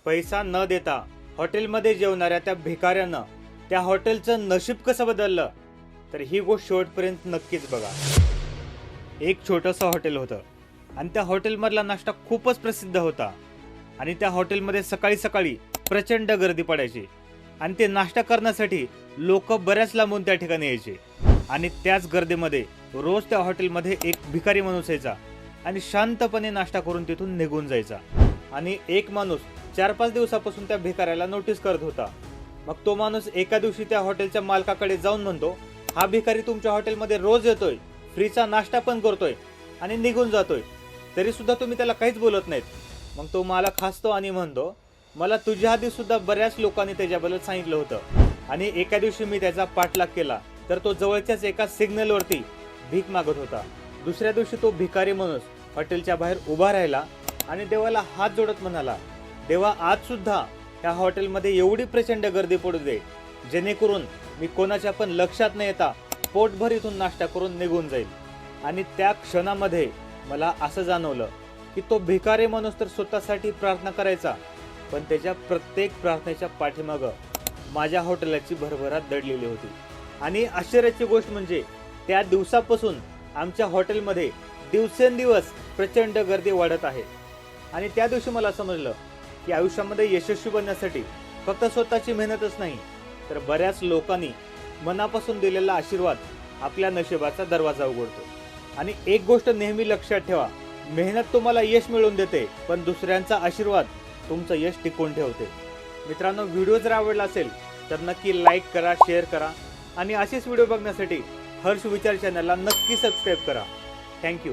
पैसा न देता हॉटेलमध्ये जेवणाऱ्या त्या भिकाऱ्यानं त्या हॉटेलचं नशीब कसं बदललं, तर ही गोष्ट शेवटपर्यंत नक्कीच बघा. एक छोटंसं हॉटेल होतं आणि त्या हॉटेलमधला नाश्ता खूपच प्रसिद्ध होता. आणि त्या हॉटेलमध्ये सकाळी सकाळी प्रचंड गर्दी पडायची आणि ते नाश्ता करण्यासाठी लोक बऱ्याच लांबून त्या ठिकाणी यायचे. आणि त्याच गर्दीमध्ये रोज त्या हॉटेलमध्ये एक भिकारी माणूस यायचा आणि शांतपणे नाश्ता करून तिथून निघून जायचा. आणि एक माणूस 4-5 दिवसापासून त्या भिकाऱ्याला नोटीस करत होता. मग तो माणूस एका दिवशी त्या हॉटेलच्या मालकाकडे जाऊन म्हणतो, हा भिकारी तुमच्या हॉटेलमध्ये रोज येतोय, फ्रीचा नाश्ता पण करतोय आणि निघून जातोय, तरी सुद्धा तुम्ही त्याला काहीच बोलत नाहीत. मग तो मालक हसतो आणि म्हणतो, मला तुझ्या आधी सुद्धा बऱ्याच लोकांनी त्याच्याबद्दल सांगितलं होतं आणि एका दिवशी मी त्याचा पाठलाग केला तर तो जवळच्याच एका सिग्नलवरती भीक मागत होता. दुसऱ्या दिवशी तो भिकारी माणूस हॉटेलच्या बाहेर उभा राहिला आणि देवाला हात जोडत म्हणाला, देवा आज सुद्धा ह्या हॉटेलमध्ये एवढी प्रचंड गर्दी पडू दे जेणेकरून मी कोणाच्या पण लक्षात न येता पोटभर इथून नाश्ता करून निघून जाईल. आणि त्या क्षणामध्ये मला असं जाणवलं की तो भिकारी माणूस तर स्वतःसाठी प्रार्थना करायचा, पण त्याच्या प्रत्येक प्रार्थनेच्या पाठीमागं माझ्या हॉटेलाची भरभराट दडलेली होती. आणि आश्चर्याची गोष्ट म्हणजे त्या दिवसापासून आमच्या हॉटेलमध्ये दिवसेंदिवस प्रचंड गर्दी वाढत आहे. आणि त्या दिवशी मला समजलं की आयुष्यामध्ये यशस्वी बनण्यासाठी फक्त स्वतःची मेहनतच नाही तर बऱ्याच लोकांनी मनापासून दिलेला आशीर्वाद आपल्या नशिबाचा दरवाजा उघडतो. आणि एक गोष्ट नेहमी लक्षात ठेवा, मेहनत तुम्हाला यश मिळवून देते, पण दुसऱ्यांचा आशीर्वाद तुमचं यश टिकवून ठेवते. मित्रांनो, व्हिडिओ जर आवडला असेल तर नक्की लाईक करा, शेअर करा आणि असेच व्हिडिओ बघण्यासाठी हर्ष विचार चॅनलला नक्की सबस्क्राईब करा. थँक्यू.